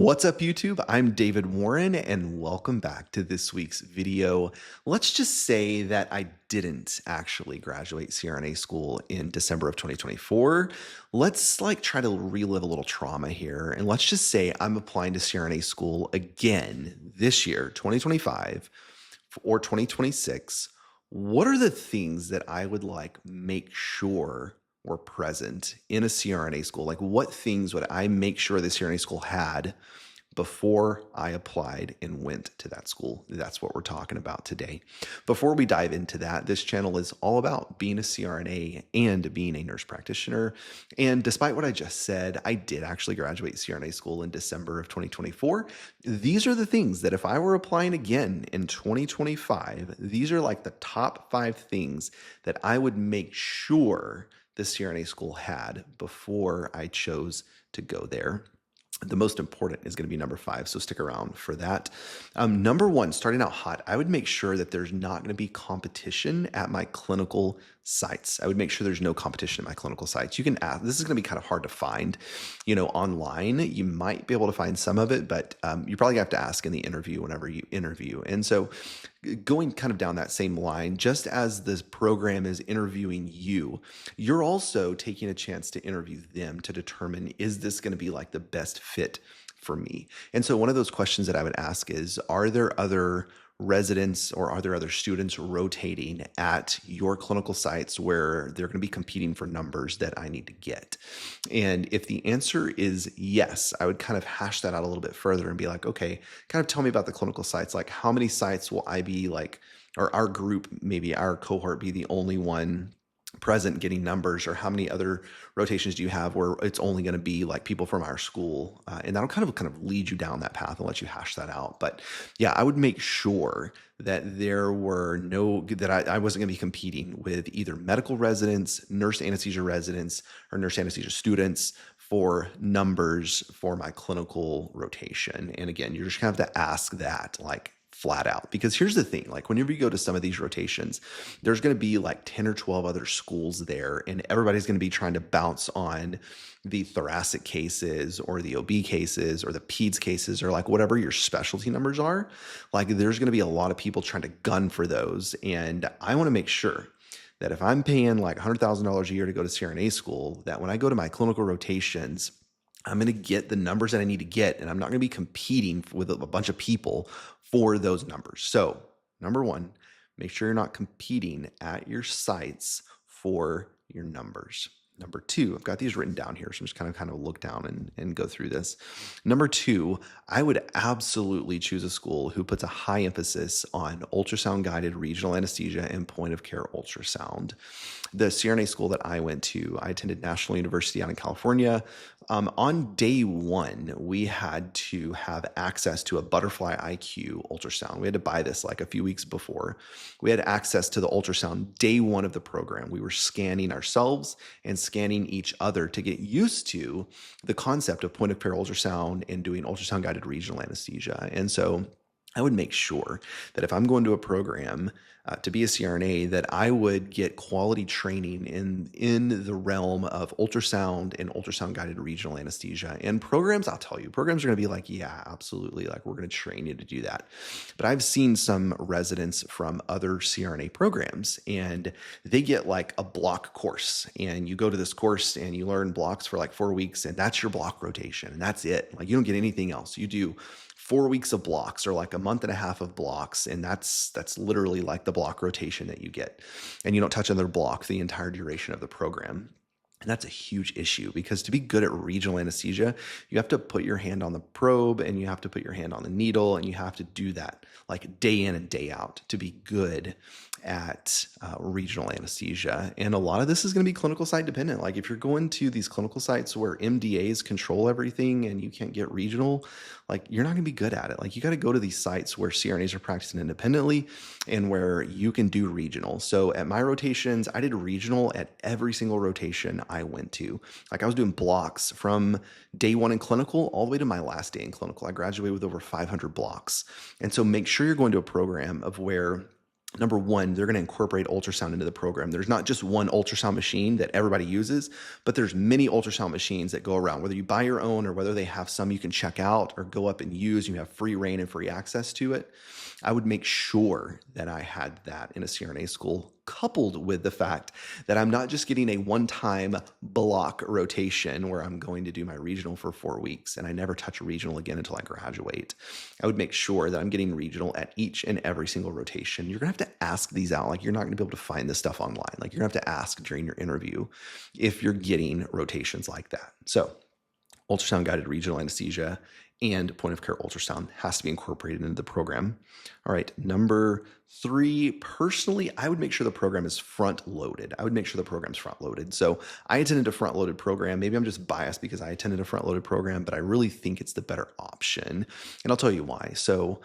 What's up, YouTube? I'm David Warren, and welcome back to this week's video. Let's just say that I didn't actually graduate CRNA school in December of 2024. Let's try to relive a little trauma here, and let's just say I'm applying to CRNA school again this year, 2025 or 2026. What are the things that I would make sure were present in a CRNA school? Like, what things would I make sure the CRNA school had before I applied and went to that school? That's what we're talking about today. Before we dive into that, this channel is all about being a CRNA and being a nurse practitioner. And despite what I just said, I did actually graduate CRNA school in December of 2024. These are the things that if I were applying again in 2025, these are like the top 5 things that I would make sure the CRNA school had before I chose to go there. The most important is going to be number 5, so stick around for that. Number 1, starting out hot, I would make sure that there's not going to be competition at my clinical sites. I would make sure there's no competition at my clinical sites. You can ask, this is going to be kind of hard to find, online. You might be able to find some of it, but you probably have to ask in the interview whenever you interview. And so going kind of down that same line, just as this program is interviewing you, you're also taking a chance to interview them to determine, is this going to be like the best fit for me? And so one of those questions that I would ask is, are there other residents or are there other students rotating at your clinical sites where they're going to be competing for numbers that I need to get? And if the answer is yes, I would kind of hash that out a little bit further and be like, okay, kind of tell me about the clinical sites. Like, how many sites will I be or our group, maybe our cohort, be the only one present getting numbers? Or how many other rotations do you have where it's only going to be like people from our school? And that'll kind of lead you down that path and let you hash that out. But yeah, I would make sure that there were that I wasn't going to be competing with either medical residents, nurse anesthesia residents, or nurse anesthesia students for numbers for my clinical rotation. And again, you're just going to have to ask that flat out. Because here's the thing, whenever you go to some of these rotations, there's going to be 10 or 12 other schools there, and everybody's going to be trying to bounce on the thoracic cases or the OB cases or the peds cases or whatever your specialty numbers are. There's going to be a lot of people trying to gun for those. And I want to make sure that if I'm paying $100,000 a year to go to CRNA school, that when I go to my clinical rotations, I'm going to get the numbers that I need to get, and I'm not going to be competing with a bunch of people for those numbers. So, number 1, make sure you're not competing at your sites for your numbers. Number 2, I've got these written down here, so I'm just kind of look down and go through this. Number 2, I would absolutely choose a school who puts a high emphasis on ultrasound-guided regional anesthesia and point-of-care ultrasound. The CRNA school that I went to, I attended National University out in California. On day 1, we had to have access to a Butterfly IQ ultrasound. We had to buy this a few weeks before. We had access to the ultrasound day 1 of the program. We were scanning ourselves and scanning each other to get used to the concept of point of care ultrasound and doing ultrasound guided regional anesthesia. And so I would make sure that if I'm going to a program to be a CRNA, that I would get quality training in the realm of ultrasound and ultrasound guided regional anesthesia. And programs, I'll tell you, programs are going to be yeah, absolutely. We're going to train you to do that. But I've seen some residents from other CRNA programs, and they get a block course, and you go to this course and you learn blocks for 4 weeks, and that's your block rotation, and that's it. You don't get anything else. You do 4 weeks of blocks or a month and a half of blocks. And that's literally the block rotation that you get. And you don't touch another block the entire duration of the program. And that's a huge issue, because to be good at regional anesthesia, you have to put your hand on the probe and you have to put your hand on the needle, and you have to do that day in and day out to be good at regional anesthesia. And a lot of this is going to be clinical site dependent. If you're going to these clinical sites where MDAs control everything and you can't get regional, you're not going to be good at it. You got to go to these sites where CRNAs are practicing independently and where you can do regional. So at my rotations, I did regional at every single rotation I went to. I was doing blocks from day 1 in clinical all the way to my last day in clinical. I graduated with over 500 blocks. And so make sure you're going to a program of where number one, they're going to incorporate ultrasound into the program. There's not just one ultrasound machine that everybody uses, but there's many ultrasound machines that go around, whether you buy your own or whether they have some you can check out or go up and use. You have free reign and free access to it. I would make sure that I had that in a CRNA school, coupled with the fact that I'm not just getting a one-time block rotation where I'm going to do my regional for 4 weeks and I never touch a regional again until I graduate. I would make sure that I'm getting regional at each and every single rotation. You're gonna have to ask these out. Like, you're not gonna be able to find this stuff online. Like, you're gonna have to ask during your interview if you're getting rotations like that. So ultrasound guided regional anesthesia and point of care ultrasound has to be incorporated into the program. All right, number 3, personally, I would make sure the program is front loaded. I would make sure the program's front loaded. So I attended a front loaded program. Maybe I'm just biased because I attended a front loaded program, but I really think it's the better option. And I'll tell you why. So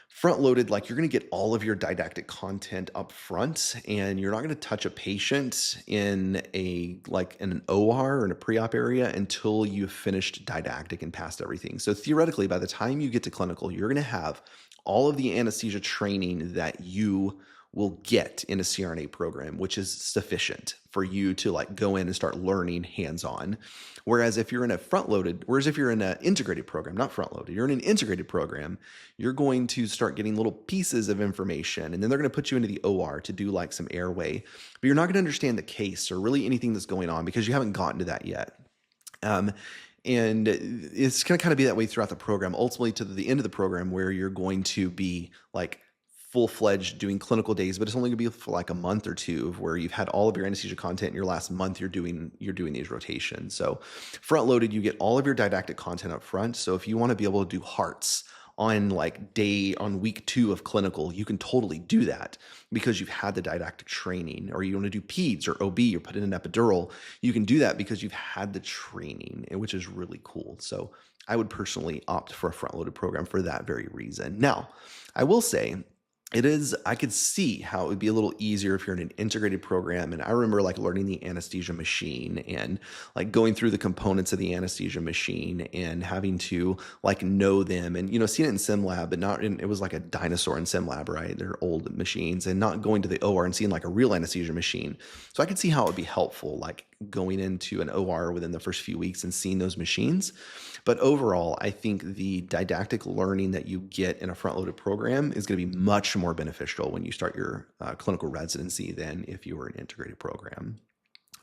front loaded, like, you're going to get all of your didactic content up front, and you're not going to touch a patient in an OR or in a pre-op area until you've finished didactic and passed everything. So theoretically, by the time you get to clinical, you're going to have all of the anesthesia training that you will get in a CRNA program, which is sufficient for you to go in and start learning hands-on. Whereas if you're in an integrated program, not front-loaded, you're in an integrated program, you're going to start getting little pieces of information, and then they're going to put you into the OR to do some airway, but you're not going to understand the case or really anything that's going on because you haven't gotten to that yet. And it's going to kind of be that way throughout the program, ultimately to the end of the program where you're going to be full-fledged doing clinical days, but it's only gonna be for a month or two of where you've had all of your anesthesia content in your last month. You're doing these rotations. So front loaded, you get all of your didactic content up front. So if you want to be able to do hearts on week 2 of clinical, you can totally do that because you've had the didactic training. Or you want to do peds or OB or put in an epidural, you can do that because you've had the training, which is really cool. So I would personally opt for a front loaded program for that very reason. Now, I will say, I could see how it would be a little easier if you're in an integrated program. And I remember learning the anesthesia machine and going through the components of the anesthesia machine and having to know them and, seeing it in sim lab, but it was like a dinosaur in sim lab, right? They're old machines, and not going to the OR and seeing a real anesthesia machine. So I could see how it would be helpful, going into an OR within the first few weeks and seeing those machines. But overall, I think the didactic learning that you get in a front-loaded program is going to be much more beneficial when you start your clinical residency than if you were an integrated program.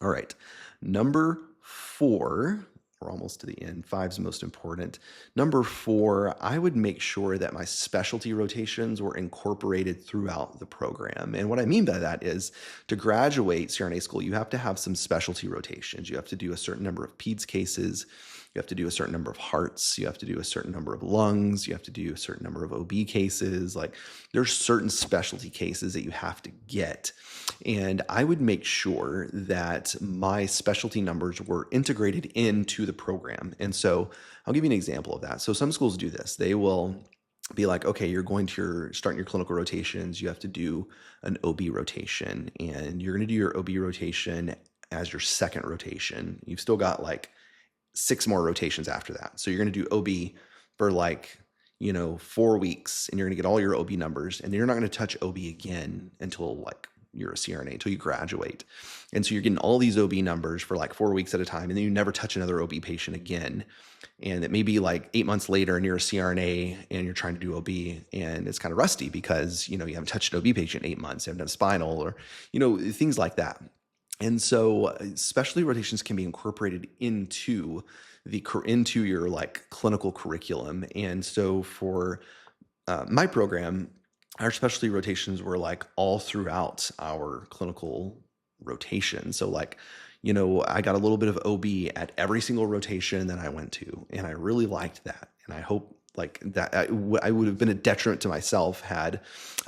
All right, number 4, we're almost to the end. 5 is the most important. Number 4, I would make sure that my specialty rotations were incorporated throughout the program. And what I mean by that is, to graduate CRNA school, you have to have some specialty rotations. You have to do a certain number of peds cases. You have to do a certain number of hearts. You have to do a certain number of lungs. You have to do a certain number of OB cases. There's certain specialty cases that you have to get. And I would make sure that my specialty numbers were integrated into the program. And so I'll give you an example of that. So some schools do this. They will be okay, you're starting your clinical rotations. You have to do an OB rotation, and you're going to do your OB rotation as your second rotation. You've still got 6 more rotations after that. So you're going to do OB for 4 weeks, and you're going to get all your OB numbers, and then you're not going to touch OB again until you're a CRNA, until you graduate. And so you're getting all these OB numbers for 4 weeks at a time, and then you never touch another OB patient again. And it may be 8 months later and you're a CRNA and you're trying to do OB, and it's kind of rusty because, you haven't touched an OB patient in 8 months, you haven't done a spinal, or, things like that. And so specialty rotations can be incorporated into your clinical curriculum. And so for my program, our specialty rotations were all throughout our clinical rotation. So I got a little bit of OB at every single rotation that I went to, and I really liked that. And I hope that I would have been a detriment to myself had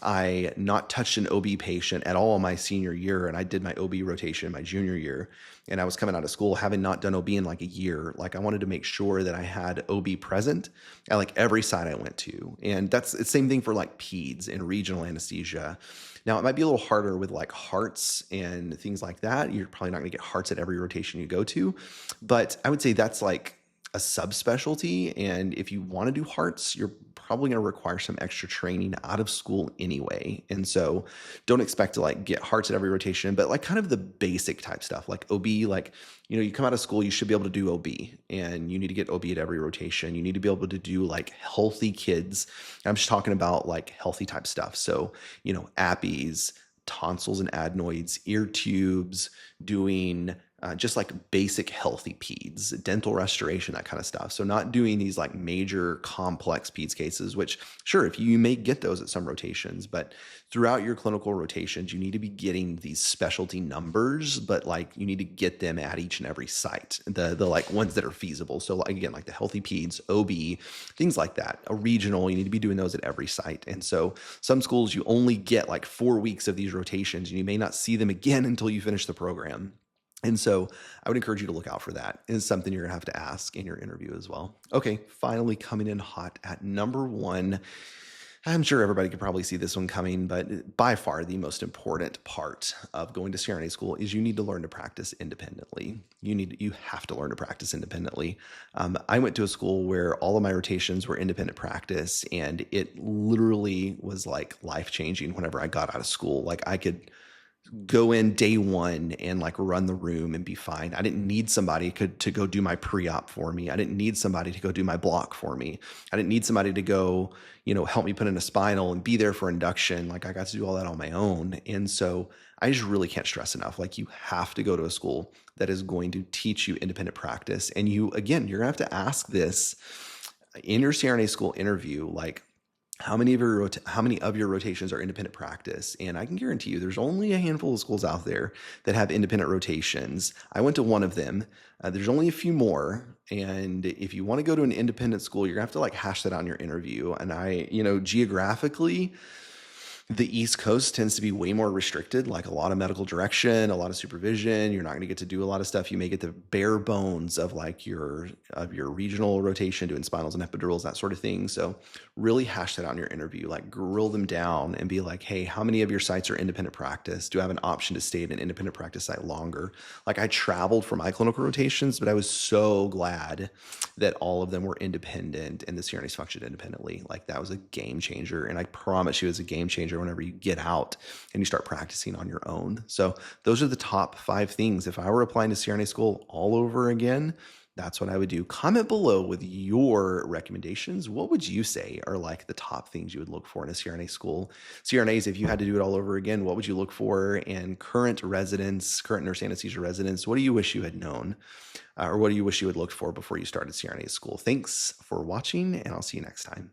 I not touched an OB patient at all my senior year, and I did my OB rotation my junior year, and I was coming out of school having not done OB in a year. I wanted to make sure that I had OB present at every site I went to. And that's the same thing for peds and regional anesthesia. Now, it might be a little harder with hearts and things like that. You're probably not going to get hearts at every rotation you go to, but I would say that's a subspecialty. And if you want to do hearts, you're probably going to require some extra training out of school anyway. And so don't expect to like get hearts at every rotation, but like kind of the basic type stuff like OB, like, you come out of school, you should be able to do OB, and you need to get OB at every rotation. You need to be able to do like healthy kids. I'm just talking about like healthy type stuff. So, appies, tonsils and adenoids, ear tubes, doing just like basic healthy peds, dental restoration, that kind of stuff. So not doing these like major complex peds cases, which sure, if you may get those at some rotations, but throughout your clinical rotations, you need to be getting these specialty numbers, but like you need to get them at each and every site, the like ones that are feasible. So again, like the healthy peds, OB, things like that. A regional, you need to be doing those at every site. And so some schools, you only get like 4 weeks of these rotations and you may not see them again until you finish the program. And so I would encourage you to look out for that. It's something you're going to have to ask in your interview as well. Okay, finally coming in hot at number 1. I'm sure everybody could probably see this one coming, but by far the most important part of going to CRNA school is you need to learn to practice independently. You have to learn to practice independently. I went to a school where all of my rotations were independent practice, and it literally was like life-changing whenever I got out of school. Like I could go in day one and like run the room and be fine. I didn't need somebody to go do my pre-op for me. I didn't need somebody to go do my block for me. I didn't need somebody to go, help me put in a spinal and be there for induction. Like I got to do all that on my own. And so I just really can't stress enough. Like you have to go to a school that is going to teach you independent practice. And you're going to have to ask this in your CRNA school interview, like, how many of your rotations are independent practice? And I can guarantee you there's only a handful of schools out there that have independent rotations. I went to one of them. There's only a few more. And if you want to go to an independent school, you're gonna have to like hash that out in your interview. And geographically, the East Coast tends to be way more restricted, like a lot of medical direction, a lot of supervision. You're not going to get to do a lot of stuff. You may get the bare bones of like your regional rotation, doing spinals and epidurals, that sort of thing. So really hash that out in your interview, like grill them down and be like, hey, how many of your sites are independent practice? Do I have an option to stay at an independent practice site longer? Like I traveled for my clinical rotations, but I was so glad that all of them were independent and the CRNAs functioned independently. Like that was a game changer. And I promise you it's a game changer whenever you get out and you start practicing on your own. So those are the top 5 things. If I were applying to CRNA school all over again, that's what I would do. Comment below with your recommendations. What would you say are like the top things you would look for in a CRNA school? CRNAs, if you had to do it all over again, what would you look for? And current residents, current nurse anesthesia residents, what do you wish you had known? Or what do you wish you had looked for before you started CRNA school? Thanks for watching, and I'll see you next time.